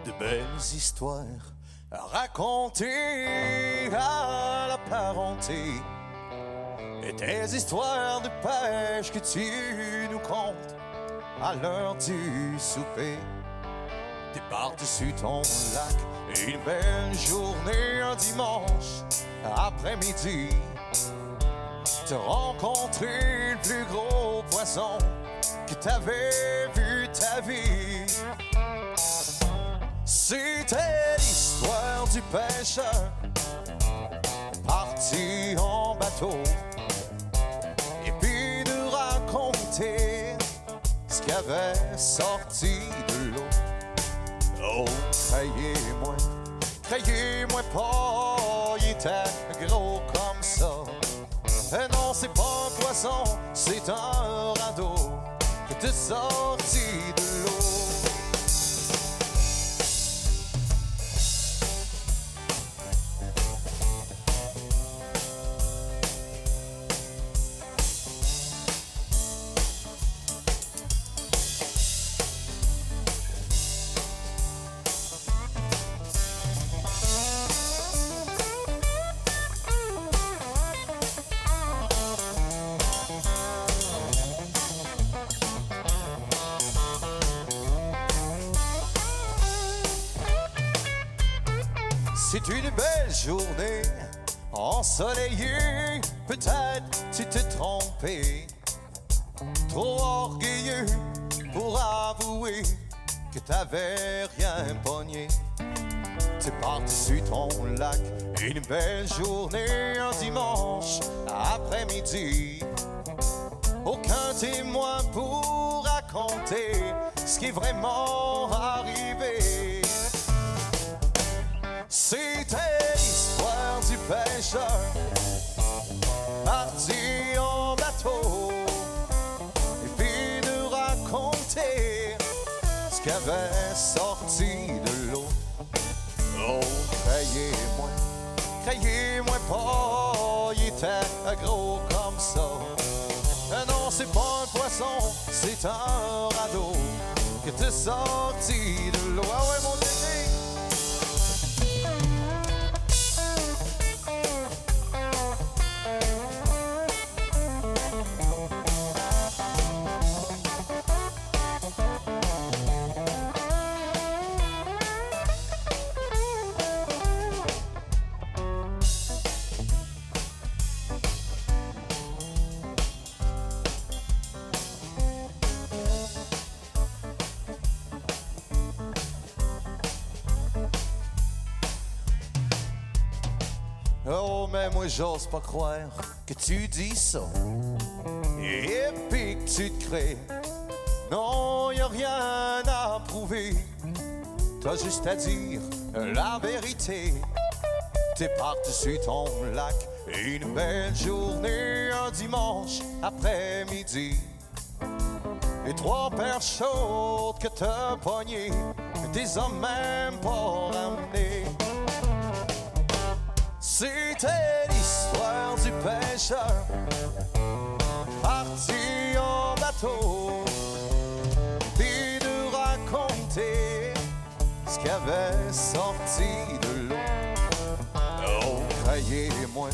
de belles histoires à raconter à la parenté. Et des histoires de pêche que tu nous contes à l'heure du souper. Départ dessus ton lac, une belle journée, un dimanche après-midi. T'as rencontré le plus gros poisson que t'avais vu ta vie. C'était l'histoire du pêcheur parti en bateau, et puis de raconter ce qu'il avait sorti de l'eau. Oh, croyez-moi pas, il était gros comme ça. Et non, c'est pas un poisson, c'est un radeau que t'es sorti de l'eau. C'est une belle journée, ensoleillée. Peut-être tu t'es trompé, trop orgueilleux pour avouer que t'avais rien pogné. T'es parti sur ton lac, une belle journée, un dimanche après-midi. Aucun témoin pour raconter ce qui est vraiment arrivé. C'était l'histoire du pêcheur parti en bateau, et puis de raconter ce qu'il avait sorti de l'eau. Oh, croyez-moi pas, il était gros comme ça. Et non, c'est pas un poisson, c'est un radeau que t'es sorti de l'eau. Ah ouais, mon Dieu! Oh, mais moi j'ose pas croire que tu dis ça, et puis que tu te crées. Non, y a rien à prouver, t'as juste à dire la vérité. T'es parti sur ton lac, une belle journée, un dimanche après-midi. Et 3 paires chaudes que t'as pognées, t'es en même pas ramené. C'était l'histoire du pêcheur parti en bateau, puis de raconter ce qu'il avait sorti de l'eau. Oh, croyez-moi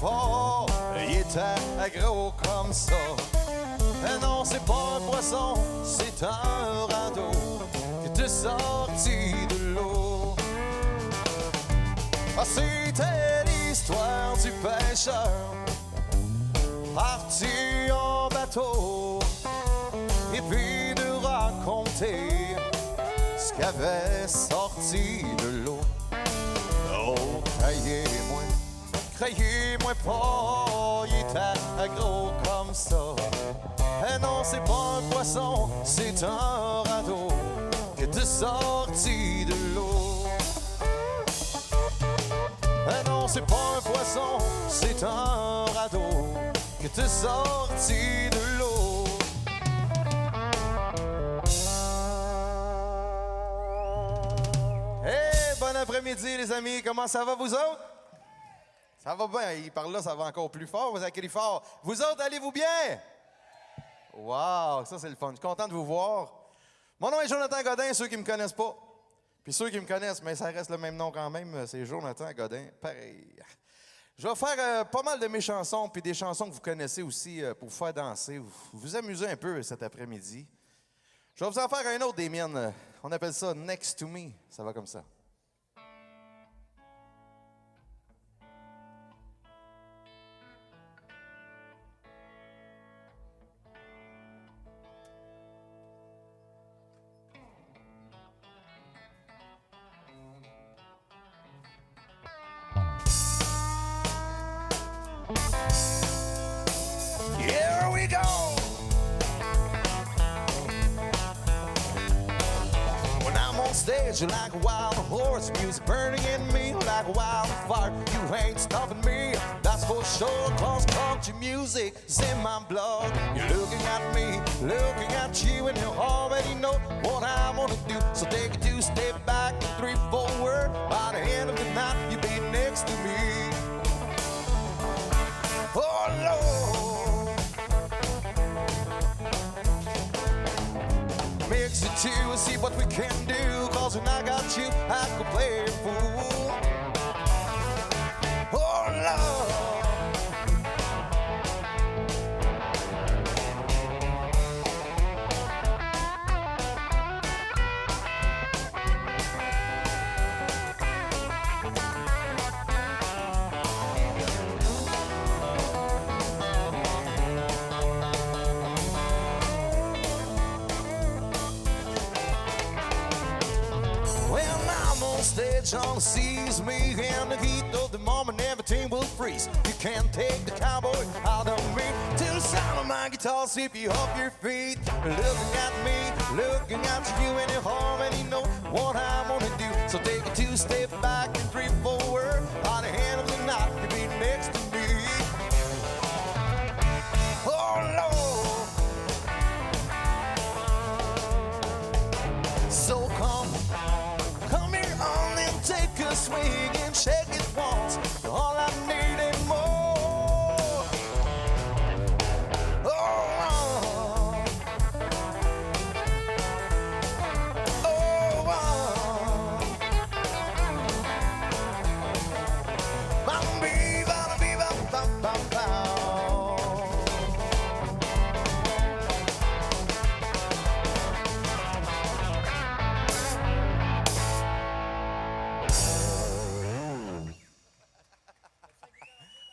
pas, il était gros comme ça. Et non, c'est pas un poisson, c'est un radeau que t'es sorti de l'eau. Ah, c'était l'histoire du pêcheur parti en bateau, et puis de raconter ce qu'il avait sorti de l'eau. Oh, croyez-moi pas, il était gros comme ça. Et non, c'est pas un poisson, c'est un radeau que t'es sorti de l'eau. Et non, c'est pas un poisson, c'est un radeau que t'es sorti de l'eau. Hey, bon après-midi les amis, comment ça va vous autres? Ça va bien, il parle là, ça va encore plus fort, vous avez crié fort. Vous autres, allez-vous bien? Wow, ça c'est le fun, je suis content de vous voir. Mon nom est Jonathan Godin, ceux qui me connaissent pas. Puis ceux qui me connaissent, mais ça reste le même nom quand même, c'est Jonathan Godin, pareil. Je vais faire pas mal de mes chansons, puis des chansons que vous connaissez aussi pour vous faire danser, vous amuser un peu cet après-midi. Je vais vous en faire un autre des miennes. On appelle ça Next to Me. Ça va comme ça. Here we go! When I'm on stage, you're like a wild horse, music burning in me like a wildfire. You ain't stopping me, that's for sure, cause country music is in my blood. You're looking at me, looking at you, and you already know what I'm gonna do. So take a 2 step back and 3 forward. By the end of the night, you'll be next to me. Oh Lord, mix it two, see what we can do. Cause when I got you, I could play a fool. Oh Lord, stage on the seas, me in the heat of the moment, everything will freeze. You can't take the cowboy out of me. Till the sound of my guitar sweep you off your feet. Looking at me, looking at you, and you already know what I'm gonna do. So take a 2 step back and 3 forward. By the end of the night, you'll be next to me. Oh Lord, so come here on and take a swing and shake it once. All I need and more. Oh,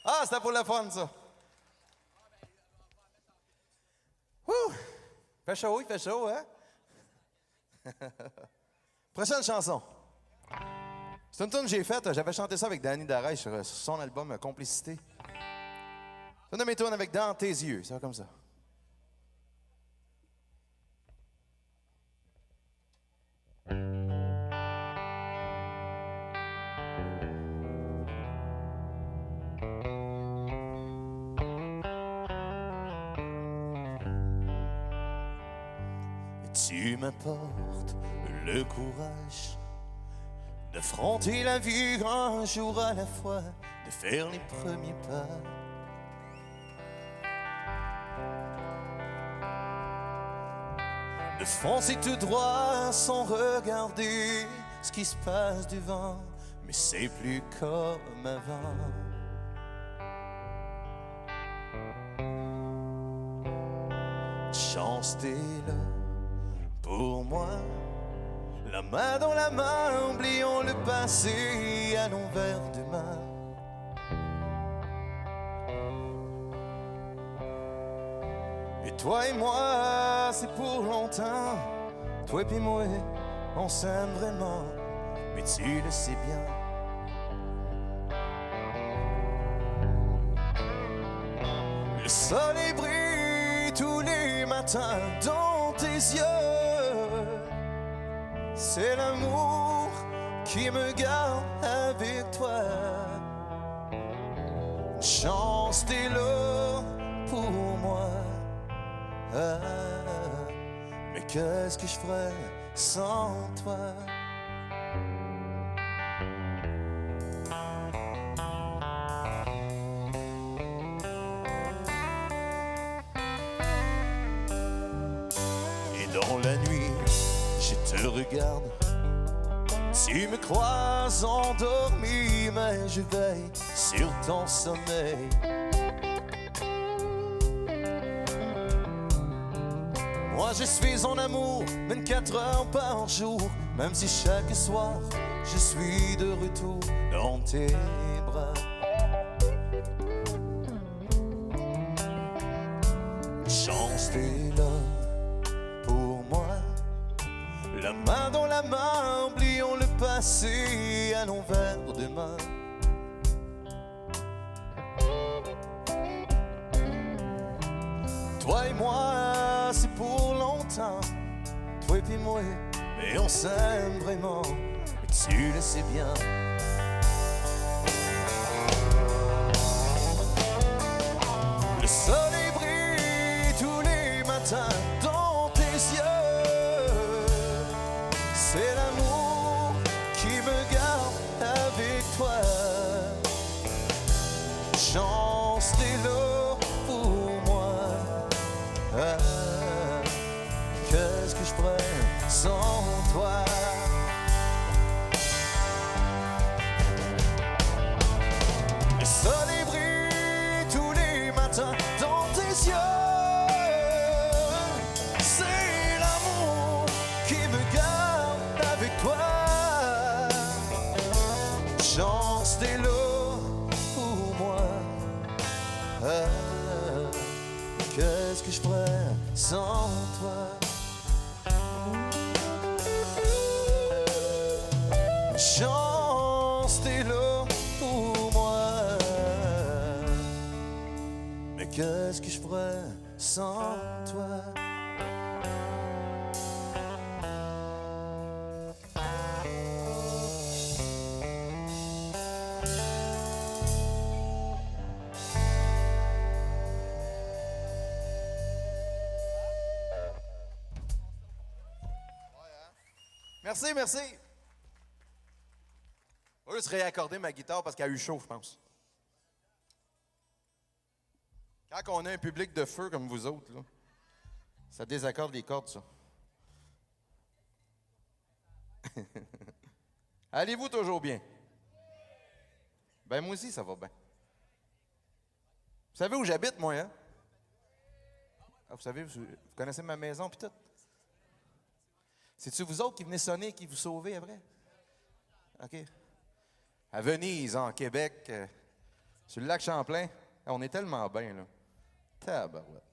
Ah, c'était pour le fun, ça. Ouh! Il fait chaud, hein? Prochaine chanson. C'est une tune que j'ai faite. J'avais chanté ça avec Danny Darey sur son album Complicité. C'est une de mes tunes avec Dans tes yeux. Ça va comme ça. Tu m'apportes le courage d'affronter la vie un jour à la fois, de faire les premiers pas. De foncer tout droit sans regarder ce qui se passe devant, mais c'est plus comme avant. Chance, t'es là pour moi, la main dans la main, oublions le passé, allons vers demain. Et toi et moi, c'est pour longtemps. Toi et puis moi, on s'aime vraiment, mais tu le sais bien. Le soleil brille tous les matins dans tes yeux. C'est l'amour qui me garde avec toi. Une chance, t'es là pour moi. Ah, mais qu'est-ce que je ferais sans toi? Et dans la nuit, te regarde. Tu me crois endormi, mais je veille sur ton sommeil. Moi je suis en amour 24 heures par jour, même si chaque soir je suis de retour dans tes bras. Chance t'es là pour moi, la main dans la main, oublions le passé, allons vers demain. Toi et moi, c'est pour longtemps, toi et puis moi, et on s'aime vraiment, et tu le sais bien. Le soleil brille tous les matins dans tes yeux, c'est l'amour qui me garde avec toi. Chance t'es là pour moi. Qu'est-ce que je ferais sans toi? Le soleil brille tous les matins dans tes yeux, c'est l'amour qui me garde avec toi. Chance t'es là pour moi. Qu'est-ce que je ferais sans toi? Chance t'es là pour moi. Mais qu'est-ce que je ferais sans toi? Merci, merci. Je vais juste réaccorder ma guitare parce qu'elle a eu chaud, je pense. Quand on a un public de feu comme vous autres, là, ça désaccorde les cordes, ça. Allez-vous toujours bien? Ben moi aussi, ça va bien. Vous savez où j'habite, moi, hein? Ah, vous savez, vous connaissez ma maison puis tout? C'est-tu vous autres qui venez sonner, qui vous sauvez après? OK. À Venise, en Québec, sur le lac Champlain, on est tellement bien, là. Tabarouette.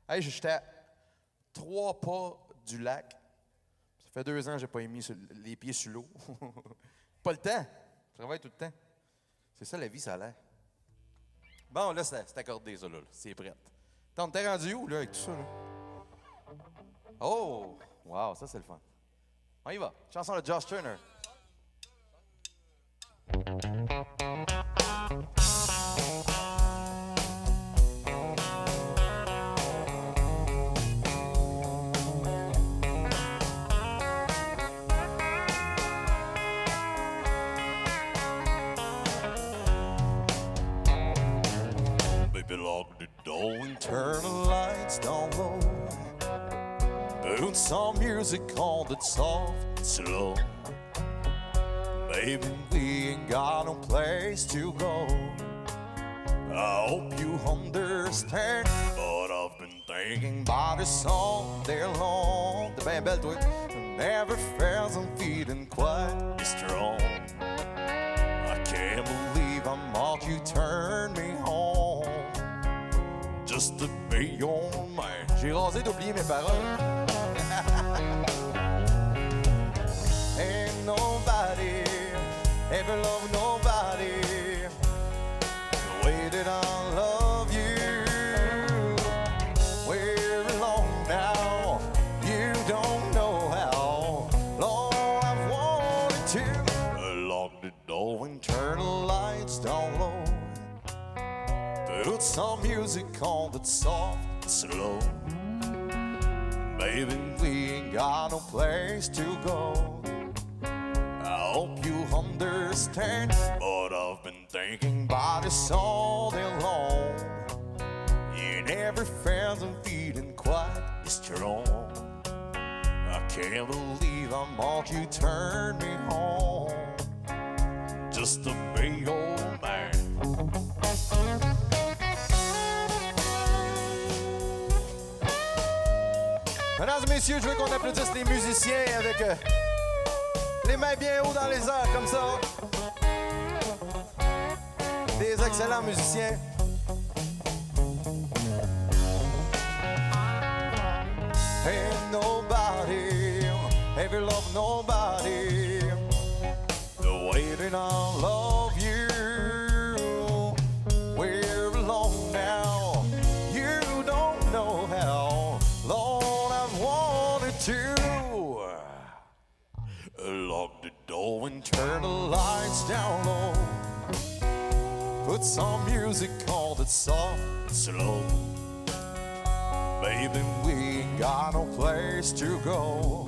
Hey, j'étais à 3 pas du lac. Ça fait 2 ans que je n'ai pas mis les pieds sur l'eau. Pas le temps. Je travaille tout le temps. C'est ça, la vie, ça a l'air. Bon, là, c'est accordé, ça, là. C'est prêt. T'en t'es rendu où, là, avec tout ça, là? Oh! Wow, ça, c'est le fun. On y va. Chanson de Josh Turner. Baby, lock the door and turn the lights down low. Put some music on that's soft and slow. Baby, we ain't got no place to go. I hope you understand, but I've been thinking about this all day long. T'es bien belle, toi. Never felt I'm feeling quite strong. I can't believe how much you turned me on, just to be your man. J'ai rasé d'oublier mes paroles. Ain't nobody ever loved nobody the way that I love you. We're alone now, you don't know how long I've wanted to. Lock the door and turn the lights down low. Put some music on that's soft and slow. Baby, we ain't got no place to go. I hope you understand, but I've been thinking about this all day long. You never felt I'm feeling quite strong. I can't believe how much you turned me on. Just a big old man. Mesdames et messieurs, je veux qu'on applaudisse les musiciens avec les mains bien haut dans les airs, comme ça. Des excellents musiciens. Ain't nobody ever loved nobody the way that I love you. We're alone now. You don't know how long I've wanted to lock the door and turn the lights down low. Put some music on that's soft and slow. Baby, we ain't got no place to go.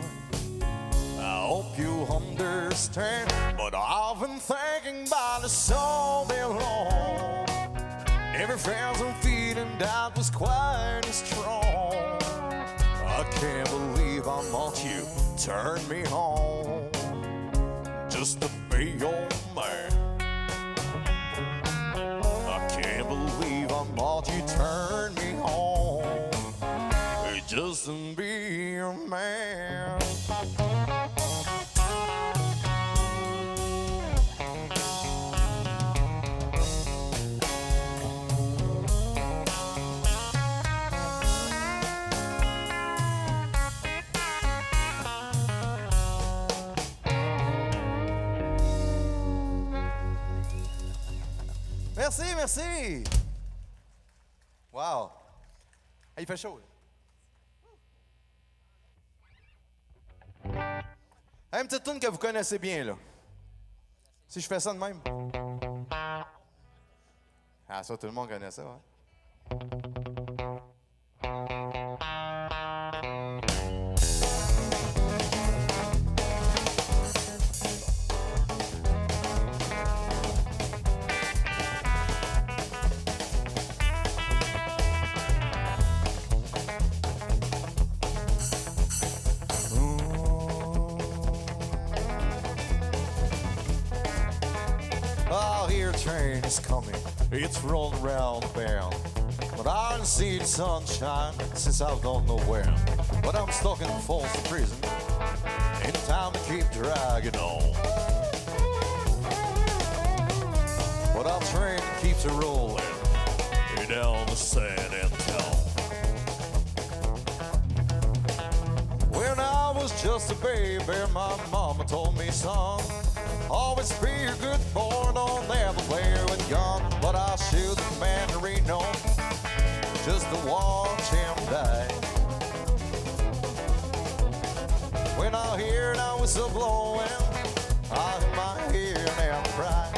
I hope you understand, but I've been thinking about it all day long. Never felt some feeling that was quite as strong. I can't believe how much you turned me on. Just to be your man. I can't believe how much you turned me on. Just to be your man. Merci, merci. Wow. Il fait chaud. Une petite tune que vous connaissez bien, là. Si je fais ça de même. Ah, ça, tout le monde connaît ça, ouais. Train is coming, it's rolling round the bend. But I haven't seen sunshine since I don't know when. But I'm stuck in Folsom Prison, ain't time to keep dragging on. But our train keeps a rolling down the San Antonio. When I was just a baby, my mama told me, son, always be a good boy, don't ever play with gun. But I shoot the mandarin on just to watch him die. When I hear that whistle blowing, I might hear them cry.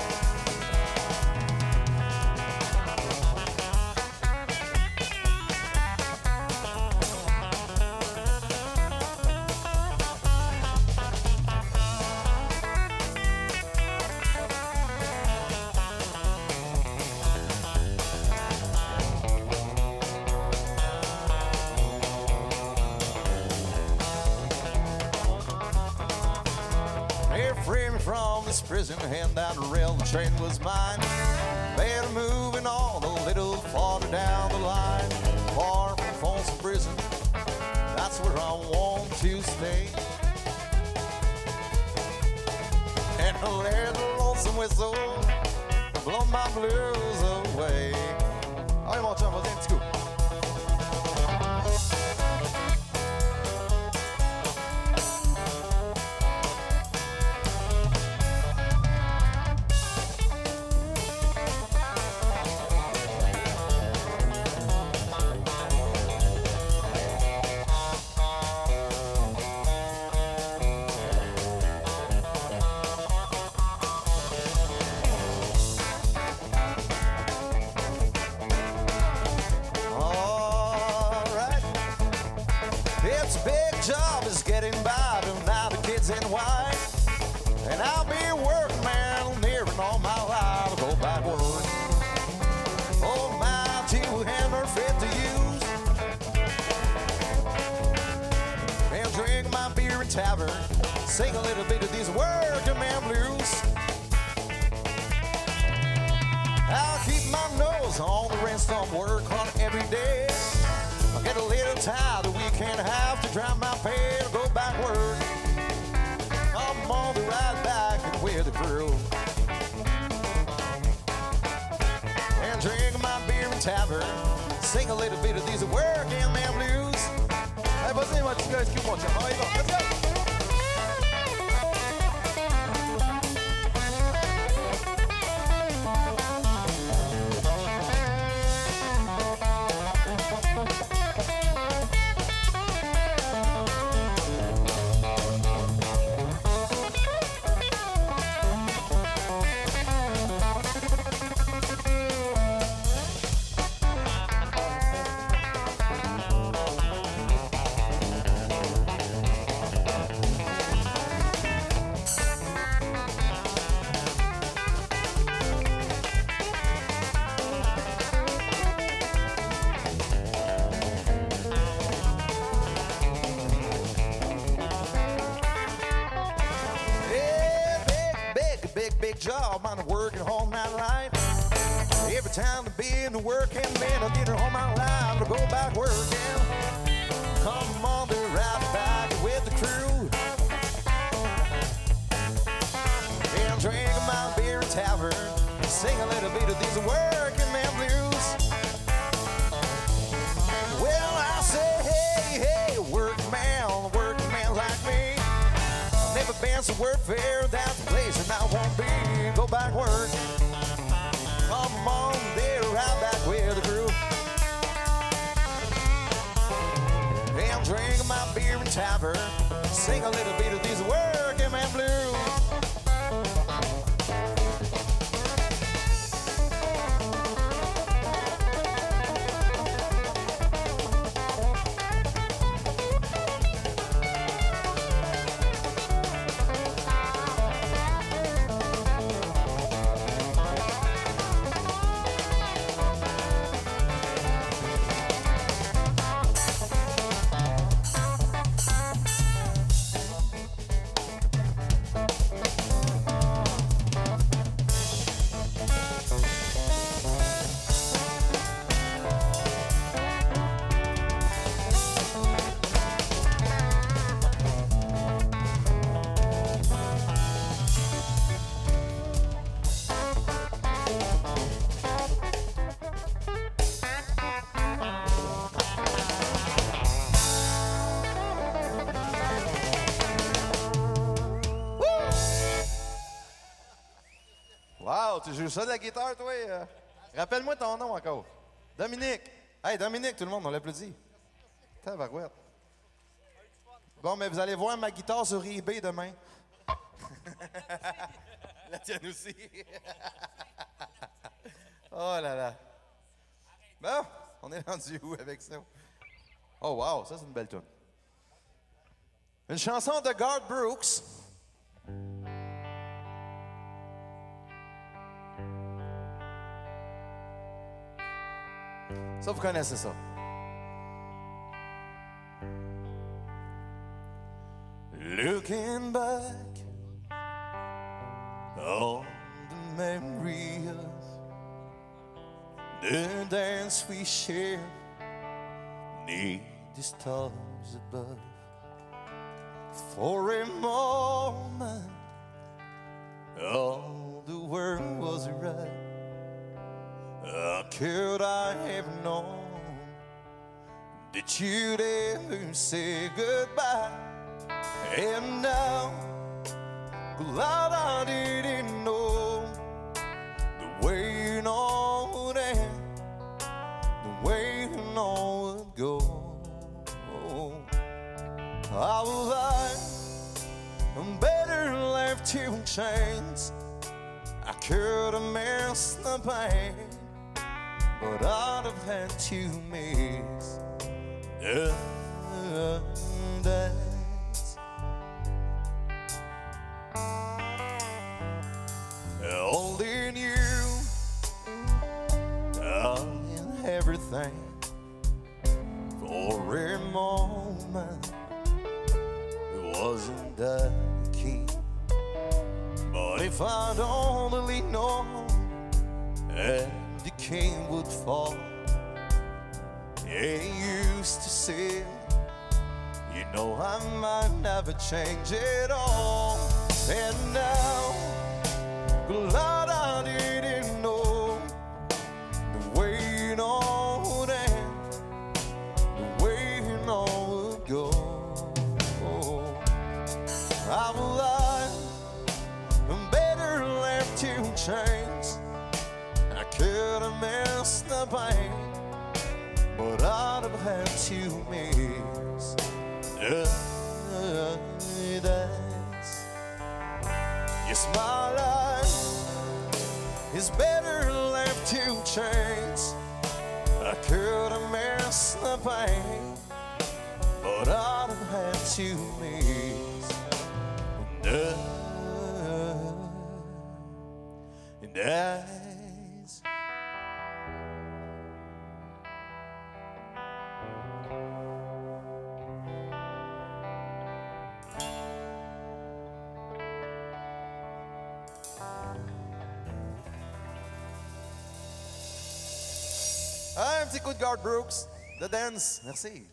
From this prison and that rail train was mine. Better moving on a little farther down the line. Far from Folsom Prison, that's where I want to stay. And I let the lonesome whistle blow my blues away. Allez mon chum, vas-y un petit coup. Job is getting by to now the kids in white. And I'll be a working man near and all my life. I'll go back work. Oh, my two hands are fit to use. And drink my beer and Tavern. Sing a little bit of these working man blues. I'll keep my nose on the rainstorm, work on every day. I get a little tired the weekend, have to drive my pay to go back work. I'm on the ride back and with the crew. And drink my beer in tavern. Sing a little bit of these working man blues. Hey, vas-y, mon petit gars, excuse-moi, tiens. On y va, let's go! Big job, I'm working all my life. Every time I've been working, man, I get home my life to go back working. Come on, be right back with the crew. And drink my beer in tavern. Sing a little bit of these working man blues. Well, I say, hey, hey, working man like me. Never been so work fair, that's the place and I won't be. Go back work. Come on, there, right back with the crew. And drink my beer in tavern. Sing a little bit of these working man blues. Wow, tu joues ça de la guitare, toi? Rappelle-moi ton nom encore. Dominique. Hey, Dominique, tout le monde, on l'applaudit. Tabarouette. Bon, mais vous allez voir ma guitare sur eBay demain. La tienne aussi. Oh là là. Bon, on est rendu où avec ça? Oh wow, ça c'est une belle tune. Une chanson de Garth Brooks. Ça, vous connaissez ça. Looking back on the memory of the dance we shared neath the stars above. For a moment, all the world was right. How could I have known that you'd ever say goodbye? And now, glad I didn't know the way you know that, the way you know would go. I was I'm better left to chance. I could have missed the pain, but I'd have had to miss the dance. Holding you, in everything for a moment. It was under the key. But if I'd only known and the king would fall, he used to say, you know I might never change it all. And now, glad I didn't know the way it all end, the way it all would go. I will lie, I'm better left in chains. I could have missed the pain, but I'd have had to miss the dance. Yes, my life is better left in chains. I could have missed the pain, but I'd have had to miss the dance. Un petit coup de Garth Brooks, The Dance. Merci.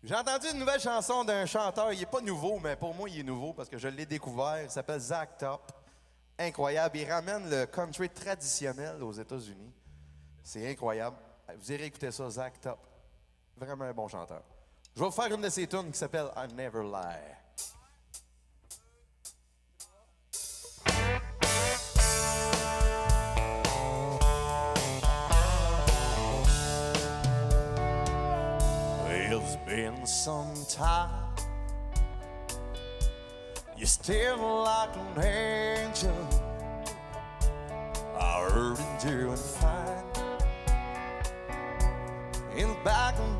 J'ai entendu une nouvelle chanson d'un chanteur. Il n'est pas nouveau, mais pour moi, il est nouveau parce que je l'ai découvert. Il s'appelle Zach Top. Incroyable. Il ramène le country traditionnel aux États-Unis. C'est incroyable. Vous irez écouter ça, Zach Top. Vraiment un bon chanteur. Je vais vous faire une de ses tunes qui s'appelle I Never Lie. It's been some time. You're still like an angel. I heard you doing fine.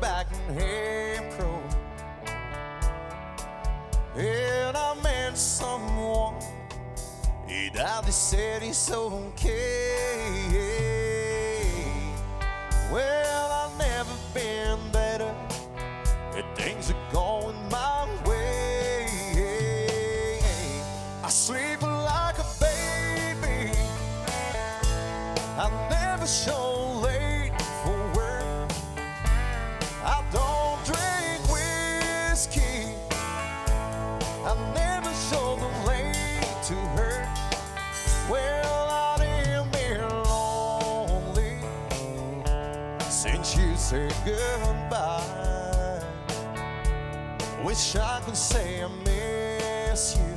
Back in April, and I met someone, and they said it's okay. Well, I've never been better, and things are going my way. I sleep like a baby, I never show late for work. I don't drink whiskey, I never show them late to her. Well, I didn't be lonely since you said goodbye. Wish I could say I miss you,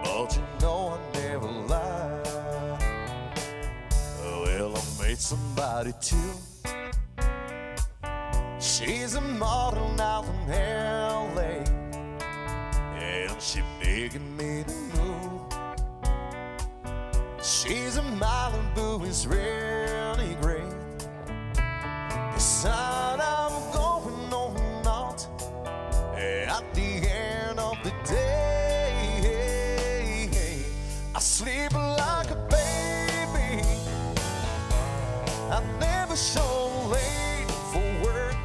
but you know I never lie. Well, I made somebody too. She's a model now from LA, and she begging me to move. She's a Malibu, is really great. Decide I'm going or not. At the end of the day, I sleep like a baby, I never show late for work.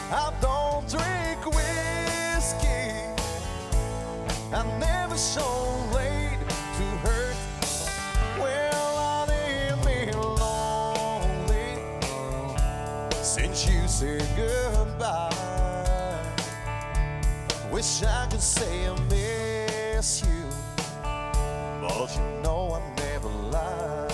I don't drink whiskey, I never show late to hurt. Well, I didn't be lonely since you said goodbye. Wish I could say I miss you, but you know I never lie.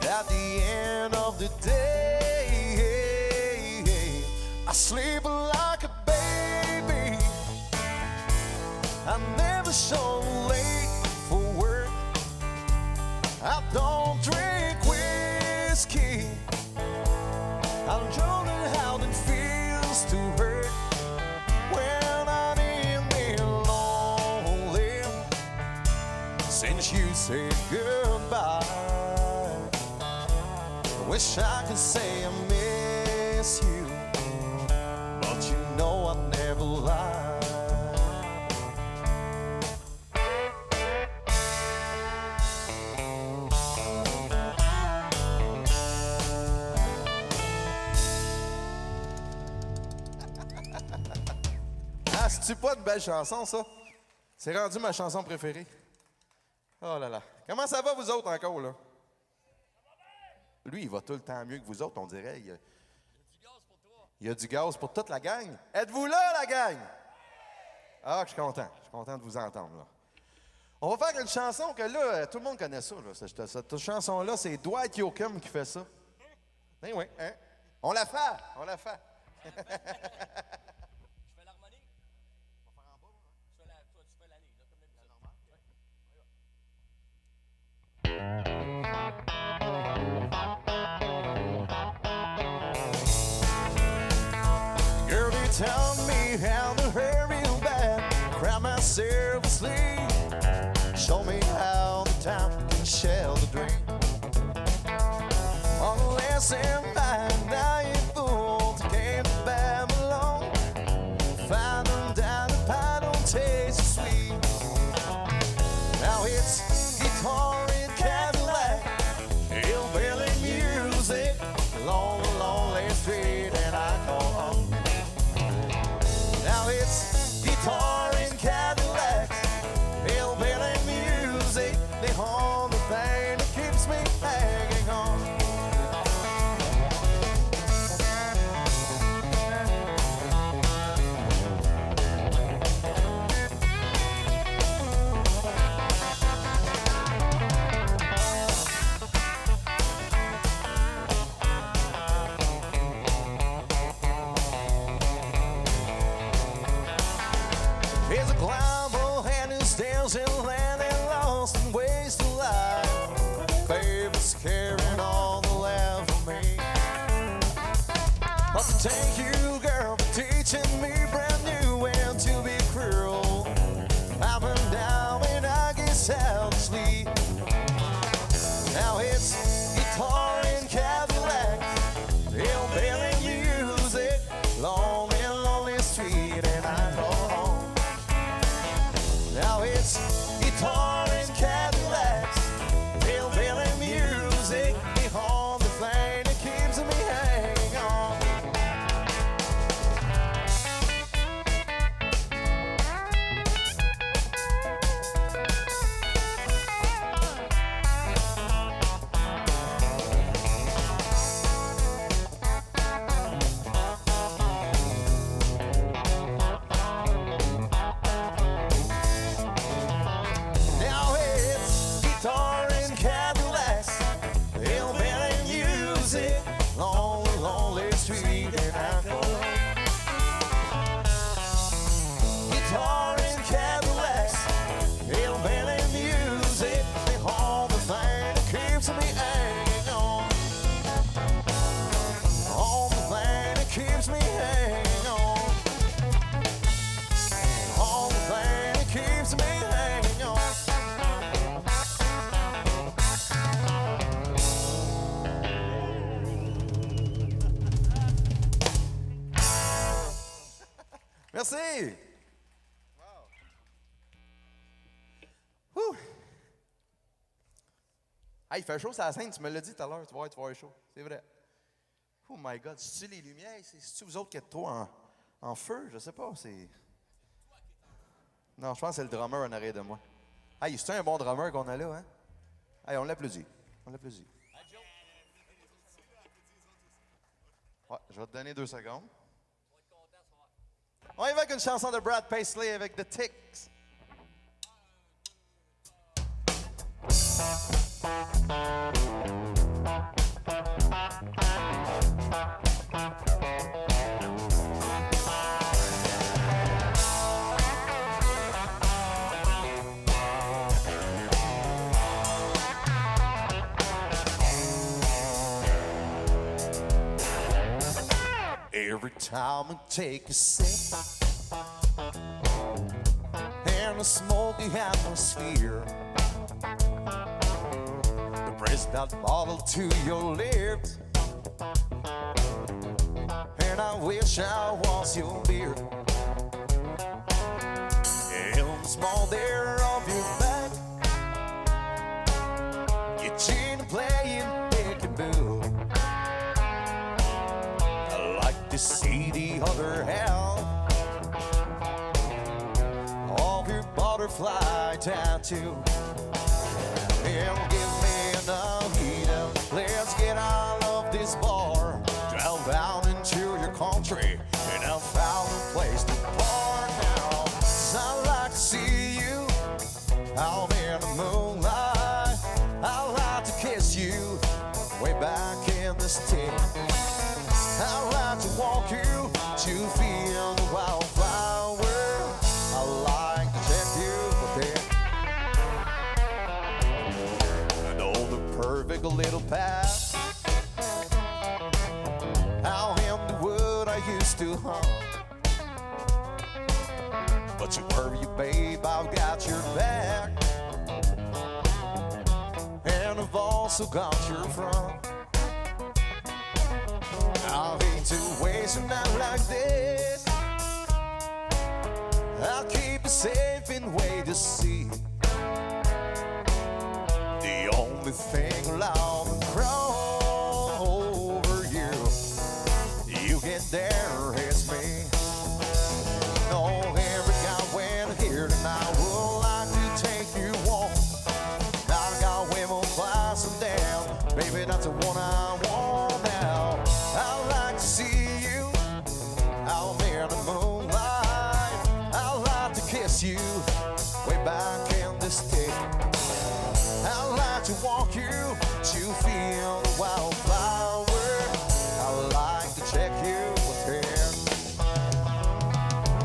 At the end of the day, I sleep like a baby, I never show late for work. I don't drink whiskey, I'm wondering how it feels to make you say goodbye. I wish I could say I miss you, but you know I'd never lie. Ah, c'est-tu pas une belle chanson, ça? C'est rendu ma chanson préférée. Oh là là. Comment ça va, vous autres, encore, là? Lui, il va tout le temps mieux que vous autres, on dirait. Il y a du gaz pour toute la gang. Êtes-vous là, la gang? Ah, je suis content. Je suis content de vous entendre, là. On va faire une chanson que, là, tout le monde connaît ça, là. Cette chanson-là, c'est Dwight Yoakam qui fait ça. Eh oui, hein? On la fait. On la fait. Girl, they tell me how to hurry back, cry myself asleep. Show me how the time can share the dream. Unless in mind, now you fools came to Babylon. Find them down the pie don't taste so sweet. Now it's guitar and Cadillac, hillbilly music, lonely, lonely street, and I go home. Now it's guitar and Cadillac, hillbilly music, the only thing that keeps me hanging on. Here's a clown and his dancing land and lost in ways to lie. Baby's carrying all the love for me. But thank you, girl, for teaching me brand new and to be cruel. Up and down and I guess I'll sleep. Now it's guitar and Cadillac, hillbilly music, lonely, lonely street, and I go home. Now it's guitar and Cadillacs, hillbilly music, the only thing that keeps me hanging on. Now it's guitar and Cadillacs, hillbilly music, lonely, lonely street, and I go. Guitar and Cadillacs, hillbilly music, the only thing that keeps me hanging on. Only thing that keeps me hanging on. Only thing that keeps me hanging on. Merci! Wow! Whew. Hey, il fait chaud, c'est la scène, tu me l'as dit tout à l'heure, tu vas avoir chaud. C'est vrai. Oh my God, c'est-tu les lumières? C'est-tu vous autres qui êtes trop en feu? Je sais pas, c'est... Non, je pense que c'est le drummer en arrière de moi. Hey, c'est un bon drummer qu'on a là, hein? Hey, on l'applaudit. On l'applaudit. Ouais, je vais te donner 2 secondes. On y va avec une chanson de Brad Paisley avec The Ticks. Every time I take a sip in a smoky atmosphere, Press that bottle to your lips, and I wish I was your beer. In the small there of your back, you chin playing peekaboo. I like to see the other half of your butterfly tattoo. And give me a mojito. Let's get out of this bar. Drive out into your country, and I found a place to park now. 'Cause I like to see you out in the moonlight. I like to kiss you way back in the stick. I like to walk you to feel the wildflower. I like to check you with it. I know the perfect little path out in the wood I used to hunt. But you worry, babe, I've got your back, and I've also got your front. I hate to waste a night like this. I'll keep it safe and wait to see. The only thing allowed to crawl over you, you get there, it's me. No, every guy when here tonight would like to take you home. Now I got way more flies than damn. Baby, that's the one I want now. I like to see you out there in the moonlight. I like to kiss you way back in the stick. I like to walk you to feel the wildflower. I like to check you with hair.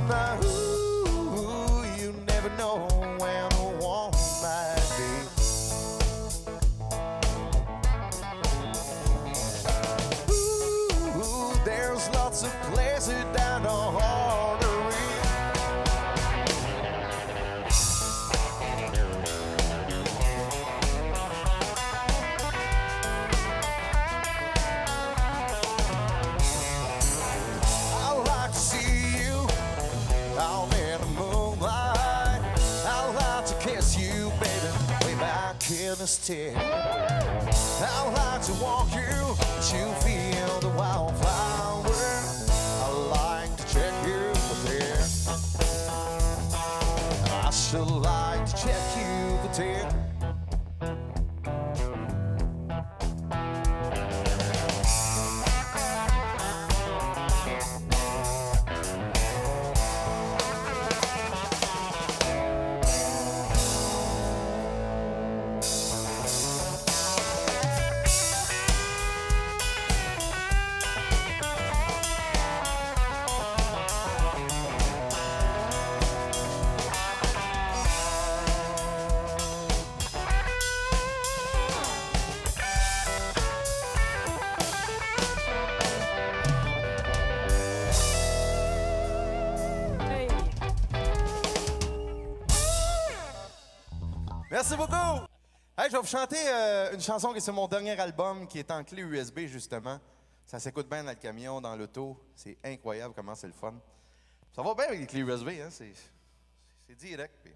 Now, ooh, you never know when one might be. Ooh, there's lots of places down the hard to reach. I like to see you out in the moonlight. I like to kiss you, baby, way back in the stick. I like to walk you to feel the wildflower. I like to check you with it. I should like to check you with it. Merci beaucoup! Hey, je vais vous chanter une chanson qui est sur mon dernier album, qui est en clé USB, justement. Ça s'écoute bien dans le camion, dans l'auto. C'est incroyable comment c'est le fun. Ça va bien avec les clés USB, hein? C'est direct. Puis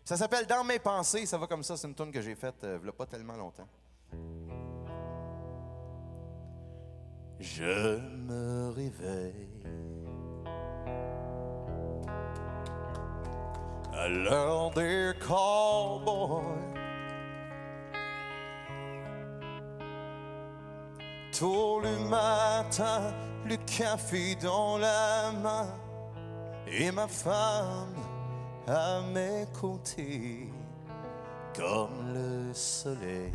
ça s'appelle Dans mes pensées. Ça va comme ça. C'est une tune que j'ai faite il n'y a pas tellement longtemps. Je me réveille à l'heure des cowboys. Tôt le matin, le café dans la main et ma femme à mes côtés comme le soleil.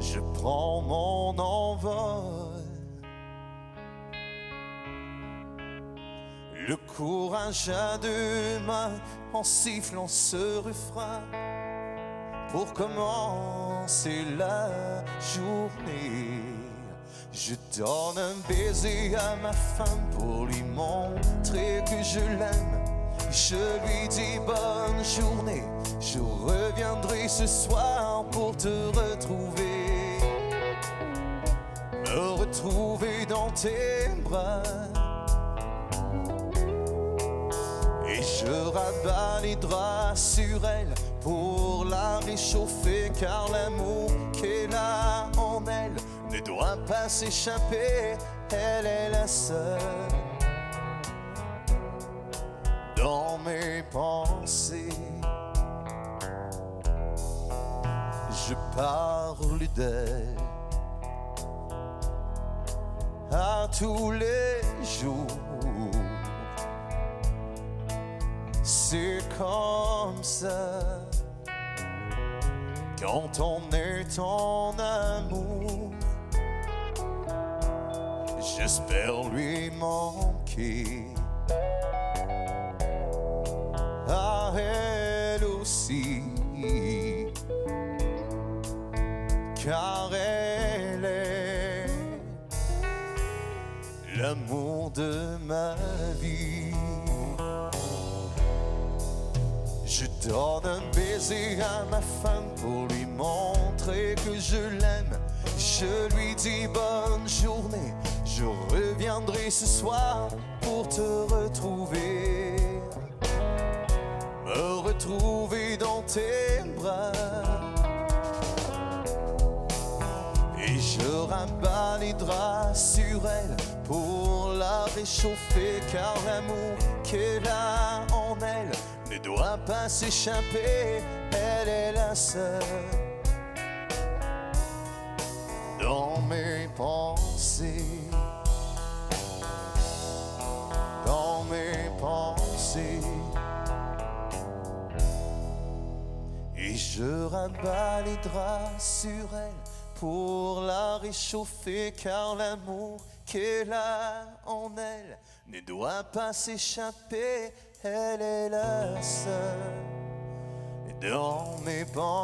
Je prends mon envol, le courage à deux mains en sifflant ce refrain pour commencer la journée. Je donne un baiser à ma femme pour lui montrer que je l'aime. Je lui dis bonne journée, je reviendrai ce soir pour te retrouver. Me retrouver dans tes bras. Et je rabats les draps sur elle pour la réchauffer, car l'amour qu'elle a en elle ne doit pas s'échapper. Elle est la seule dans mes pensées. Je parle d'elle à tous les jours. C'est comme ça quand on est en amour. J'espère lui manquer à elle aussi, car elle est l'amour de ma vie. Je donne un baiser à ma femme pour lui montrer que je l'aime. Je lui dis bonne journée, je reviendrai ce soir pour te retrouver. Me retrouver dans tes bras. Et je rabats les draps sur elle pour la réchauffer, car l'amour qu'elle a en elle ne doit pas s'échapper. Elle est la seule dans mes pensées. Dans mes pensées. Et je rabats les draps sur elle pour la réchauffer, car l'amour qu'elle a en elle ne doit pas s'échapper. Elle est la seule dans mes pensées.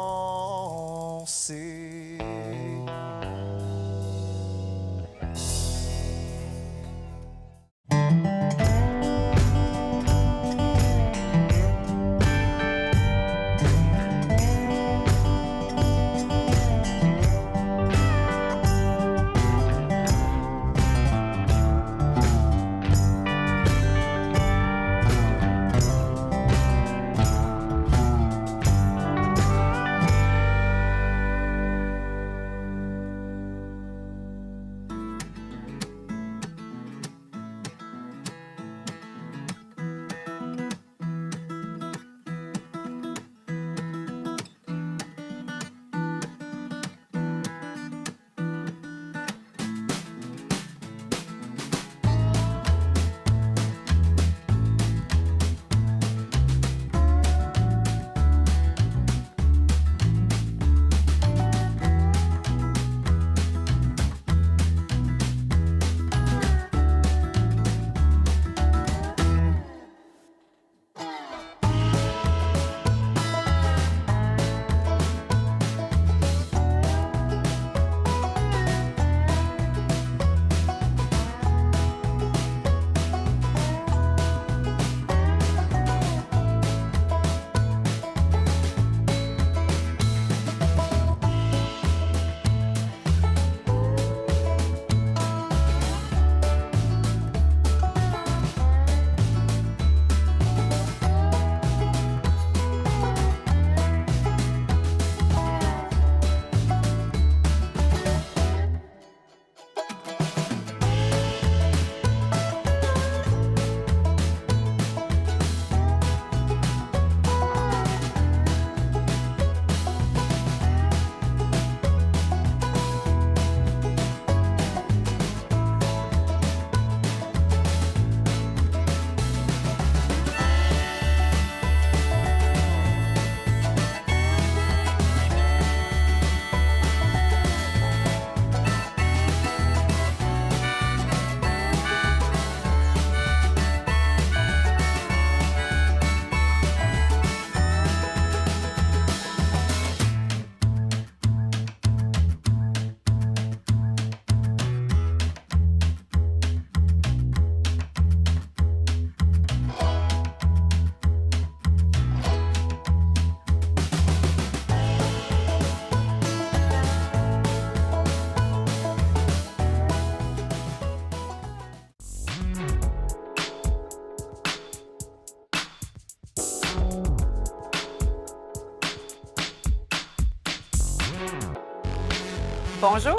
Bonjour,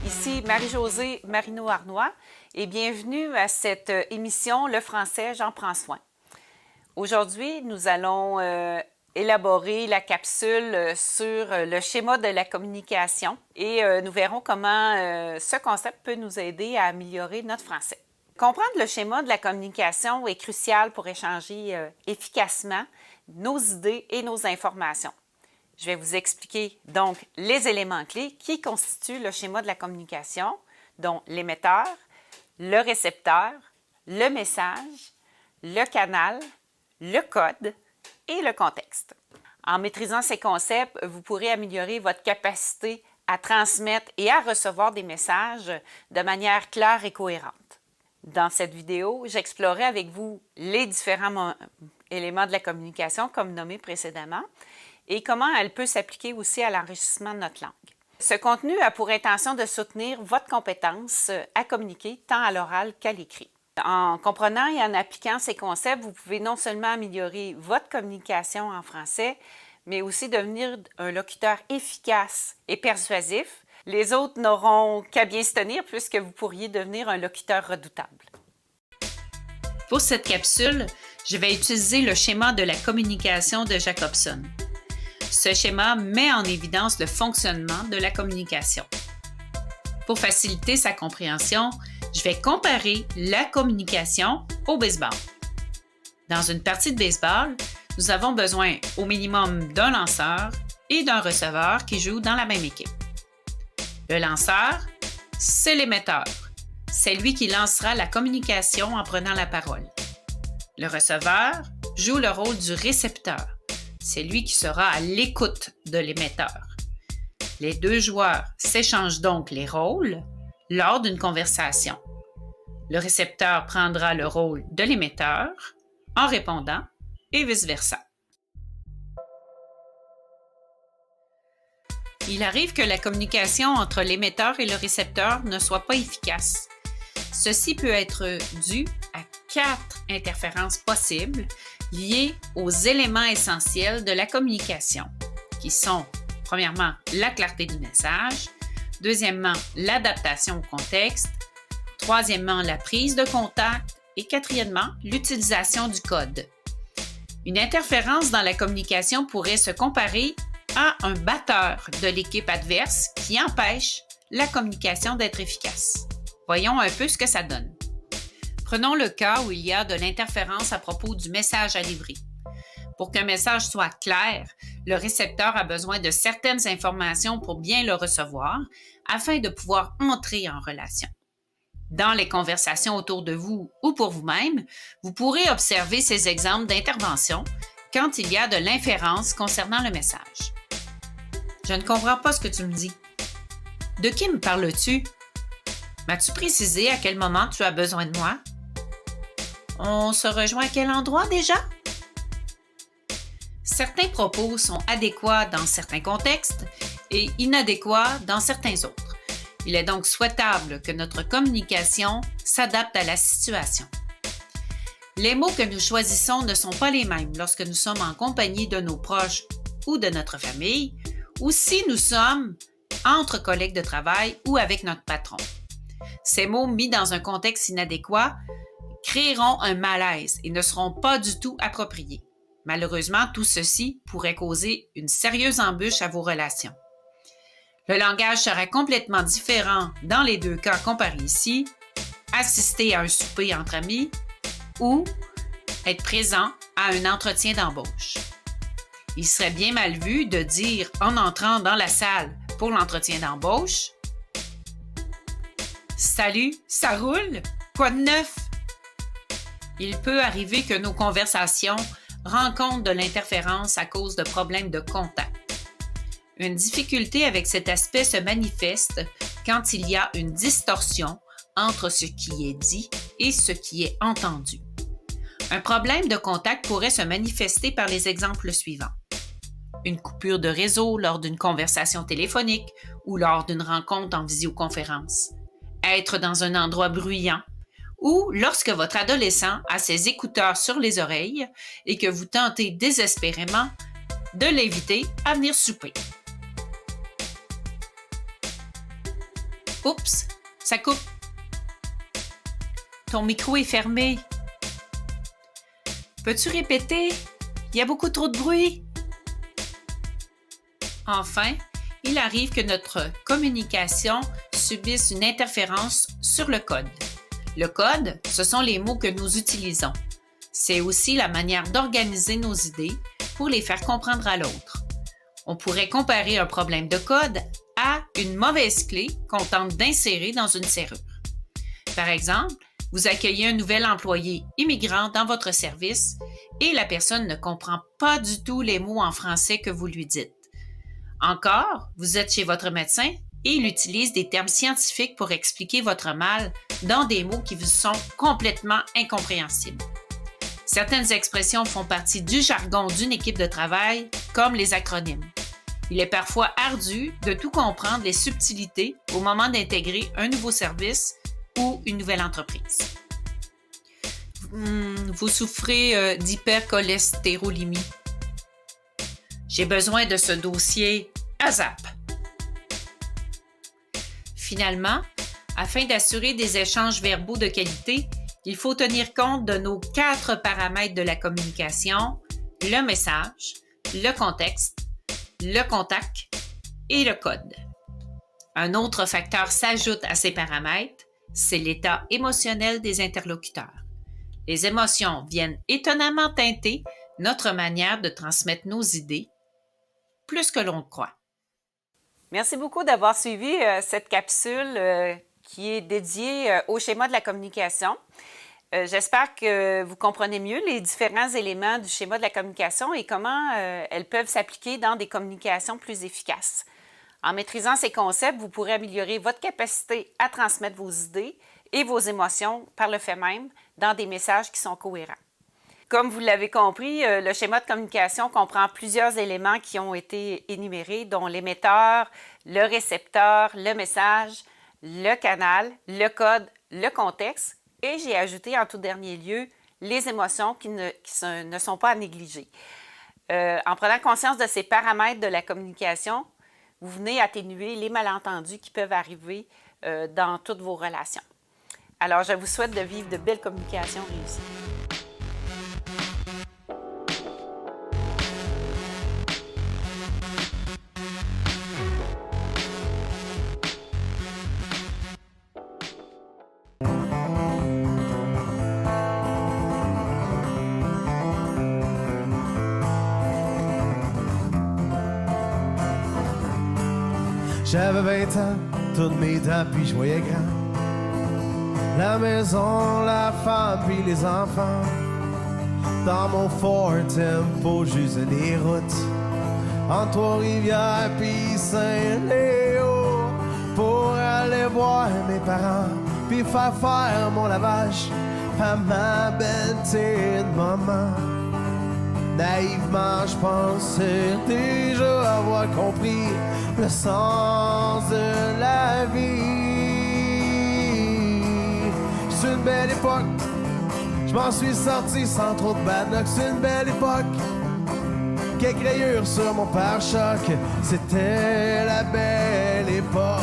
ici Marie-Josée Marino-Arnois et bienvenue à cette émission Le français, j'en prends soin. Aujourd'hui, nous allons élaborer la capsule sur le schéma de la communication et nous verrons comment ce concept peut nous aider à améliorer notre français. Comprendre le schéma de la communication est crucial pour échanger efficacement nos idées et nos informations. Je vais vous expliquer donc les éléments clés qui constituent le schéma de la communication, dont l'émetteur, le récepteur, le message, le canal, le code et le contexte. En maîtrisant ces concepts, vous pourrez améliorer votre capacité à transmettre et à recevoir des messages de manière claire et cohérente. Dans cette vidéo, j'explorerai avec vous les différents éléments de la communication, comme nommé précédemment, et comment elle peut s'appliquer aussi à l'enrichissement de notre langue. Ce contenu a pour intention de soutenir votre compétence à communiquer tant à l'oral qu'à l'écrit. En comprenant et en appliquant ces concepts, vous pouvez non seulement améliorer votre communication en français, mais aussi devenir un locuteur efficace et persuasif. Les autres n'auront qu'à bien se tenir puisque vous pourriez devenir un locuteur redoutable. Pour cette capsule, je vais utiliser le schéma de la communication de Jacobson. Ce schéma met en évidence le fonctionnement de la communication. Pour faciliter sa compréhension, je vais comparer la communication au baseball. Dans une partie de baseball, nous avons besoin au minimum d'un lanceur et d'un receveur qui jouent dans la même équipe. Le lanceur, c'est l'émetteur. C'est lui qui lancera la communication en prenant la parole. Le receveur joue le rôle du récepteur. C'est lui qui sera à l'écoute de l'émetteur. Les deux joueurs s'échangent donc les rôles lors d'une conversation. Le récepteur prendra le rôle de l'émetteur en répondant et vice-versa. Il arrive que la communication entre l'émetteur et le récepteur ne soit pas efficace. Ceci peut être dû à 4 interférences possibles liées aux éléments essentiels de la communication, qui sont, premièrement, la clarté du message, deuxièmement, l'adaptation au contexte, troisièmement, la prise de contact et quatrièmement, l'utilisation du code. Une interférence dans la communication pourrait se comparer à un batteur de l'équipe adverse qui empêche la communication d'être efficace. Voyons un peu ce que ça donne. Prenons le cas où il y a de l'interférence à propos du message à livrer. Pour qu'un message soit clair, le récepteur a besoin de certaines informations pour bien le recevoir afin de pouvoir entrer en relation. Dans les conversations autour de vous ou pour vous-même, vous pourrez observer ces exemples d'intervention quand il y a de l'inférence concernant le message. Je ne comprends pas ce que tu me dis. De qui me parles-tu? M'as-tu précisé à quel moment tu as besoin de moi? On se rejoint à quel endroit déjà? Certains propos sont adéquats dans certains contextes et inadéquats dans certains autres. Il est donc souhaitable que notre communication s'adapte à la situation. Les mots que nous choisissons ne sont pas les mêmes lorsque nous sommes en compagnie de nos proches ou de notre famille, ou si nous sommes entre collègues de travail ou avec notre patron. Ces mots mis dans un contexte inadéquat créeront un malaise et ne seront pas du tout appropriés. Malheureusement, tout ceci pourrait causer une sérieuse embûche à vos relations. Le langage sera complètement différent dans les deux cas comparés ici, assister à un souper entre amis ou être présent à un entretien d'embauche. Il serait bien mal vu de dire en entrant dans la salle pour l'entretien d'embauche « Salut, ça roule? Quoi de neuf? » Il peut arriver que nos conversations rencontrent de l'interférence à cause de problèmes de contact. Une difficulté avec cet aspect se manifeste quand il y a une distorsion entre ce qui est dit et ce qui est entendu. Un problème de contact pourrait se manifester par les exemples suivants. Une coupure de réseau lors d'une conversation téléphonique ou lors d'une rencontre en visioconférence. Être dans un endroit bruyant ou lorsque votre adolescent a ses écouteurs sur les oreilles et que vous tentez désespérément de l'inviter à venir souper. Oups, ça coupe. Ton micro est fermé. Peux-tu répéter? Il y a beaucoup trop de bruit. Enfin, il arrive que notre communication subisse une interférence sur le code. Le code, ce sont les mots que nous utilisons. C'est aussi la manière d'organiser nos idées pour les faire comprendre à l'autre. On pourrait comparer un problème de code à une mauvaise clé qu'on tente d'insérer dans une serrure. Par exemple, vous accueillez un nouvel employé immigrant dans votre service et la personne ne comprend pas du tout les mots en français que vous lui dites. Encore, vous êtes chez votre médecin et il utilise des termes scientifiques pour expliquer votre mal dans des mots qui vous sont complètement incompréhensibles. Certaines expressions font partie du jargon d'une équipe de travail, comme les acronymes. Il est parfois ardu de tout comprendre les subtilités au moment d'intégrer un nouveau service ou une nouvelle entreprise. Vous souffrez d'hypercholestérolémie. J'ai besoin de ce dossier ASAP. Finalement, afin d'assurer des échanges verbaux de qualité, il faut tenir compte de nos 4 paramètres de la communication, le message, le contexte, le contact et le code. Un autre facteur s'ajoute à ces paramètres, c'est l'état émotionnel des interlocuteurs. Les émotions viennent étonnamment teinter notre manière de transmettre nos idées, plus que l'on le croit. Merci beaucoup d'avoir suivi cette capsule qui est dédiée au schéma de la communication. J'espère que vous comprenez mieux les différents éléments du schéma de la communication et comment elles peuvent s'appliquer dans des communications plus efficaces. En maîtrisant ces concepts, vous pourrez améliorer votre capacité à transmettre vos idées et vos émotions par le fait même dans des messages qui sont cohérents. Comme vous l'avez compris, le schéma de communication comprend plusieurs éléments qui ont été énumérés, dont l'émetteur, le récepteur, le message, le canal, le code, le contexte, et j'ai ajouté en tout dernier lieu les émotions qui ne sont pas à négliger. En prenant conscience de ces paramètres de la communication, vous venez atténuer les malentendus qui peuvent arriver dans toutes vos relations. Alors, je vous souhaite de vivre de belles communications réussies. J'avais 20 ans, toutes mes dents, puis je voyais grand. La maison, la femme, puis les enfants. Dans mon Ford Tempo, j'usais les routes. En Trois-Rivières, puis Saint-Léo. Pour aller voir mes parents, puis faire mon lavage à ma belle-petite maman. Naïvement, je pensais déjà avoir compris le sens de la vie. C'est une belle époque, je m'en suis sorti sans trop de bad luck. C'est une belle époque, quelques rayures sur mon pare-choc. C'était la belle époque.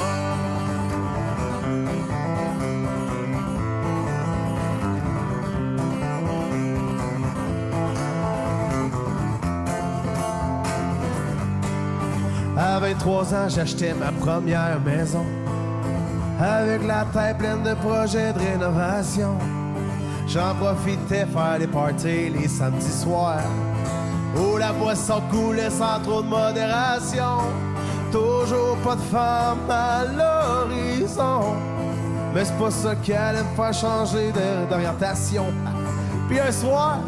À 23 ans, j'achetais ma première maison, avec la tête pleine de projets de rénovation. J'en profitais faire des parties les samedis soirs, où la boisson coulait sans trop de modération. Toujours pas de femme à l'horizon, mais c'est pas ça qui allait me faire changer d'orientation. Puis un soir,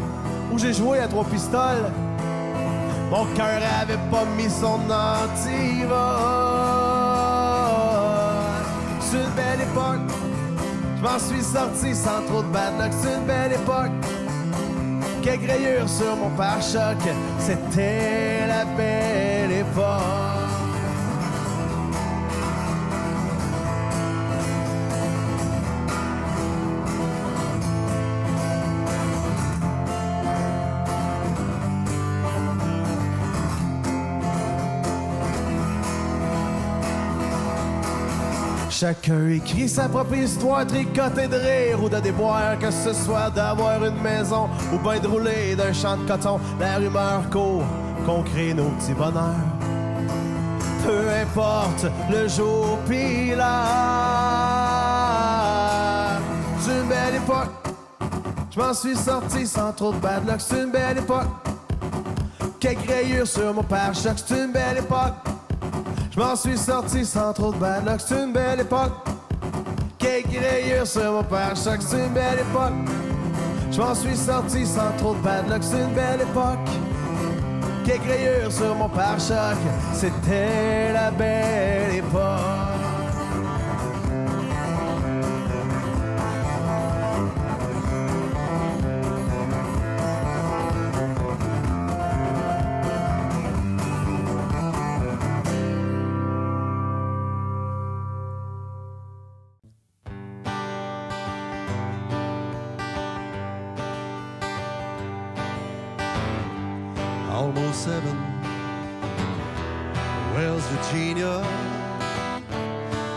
où j'ai joué à 3 pistoles, mon cœur avait pas mis son antivol. C'est une belle époque, je m'en suis sorti sans trop de bad luck. C'est une belle époque, quelques rayures sur mon pare-choc. C'était la belle époque. chacun écrit sa propre histoire, tricotée de rire ou de déboire, que ce soit d'avoir une maison ou bien de rouler d'un champ de coton. La rumeur court qu'on crée nos petits bonheurs. Peu importe le jour pis l'heure. C'est une belle époque, je m'en suis sorti sans trop de bad luck. C'est une belle époque, quelques rayures sur mon pare-choc. C'est une belle époque, je m'en suis sorti sans trop de bad luck. C'est une belle époque, quelques rayures sur mon pare-choc. C'est une belle époque, je m'en suis sorti sans trop de bad luck. C'est une belle époque, quelques rayures sur mon pare-choc. C'était la belle époque. Almost 7, West Virginia,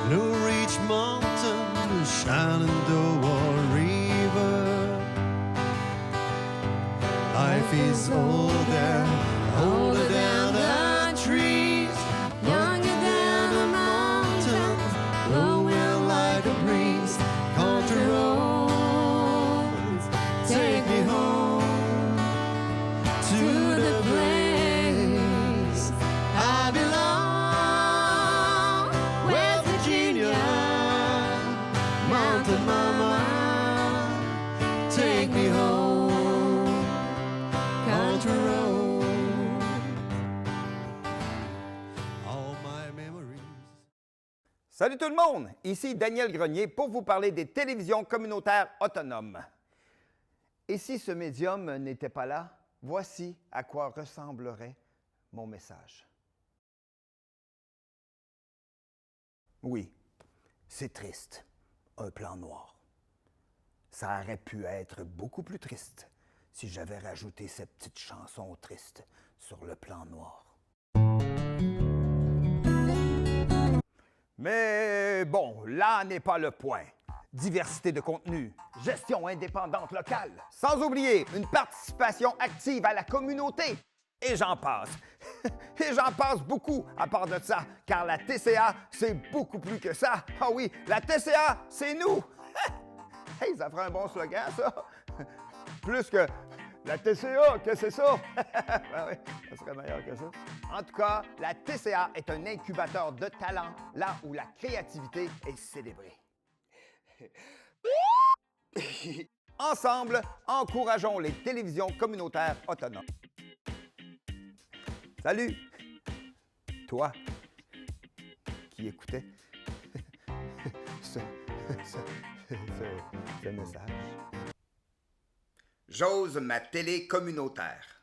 Blue Ridge Mountain, Shenandoah River. Life is older, older than the trees, younger than the mountains, blowing like a breeze. Country roads, take me home to the place I belong. West Virginia, Mountain Mama, take me home, country road. All my memories. Salut tout le monde! Ici Daniel Grenier pour vous parler des télévisions communautaires autonomes. Et si ce médium n'était pas là, voici à quoi ressemblerait mon message. Oui, c'est triste, un plan noir. Ça aurait pu être beaucoup plus triste si j'avais rajouté cette petite chanson triste sur le plan noir. Mais bon, là n'est pas le point. Diversité de contenu, gestion indépendante locale, sans oublier une participation active à la communauté. Et j'en passe. Et j'en passe beaucoup à part de ça, car la TCA, c'est beaucoup plus que ça. Ah oui, la TCA, c'est nous. Hey, ça ferait un bon slogan, ça. Plus que la TCA, qu'est-ce que c'est ça? Ben oui, ça serait meilleur que ça. En tout cas, la TCA est un incubateur de talent, là où la créativité est célébrée. Ensemble, encourageons les télévisions communautaires autonomes. Salut! Toi qui écoutais ce message. J'ose ma télé communautaire.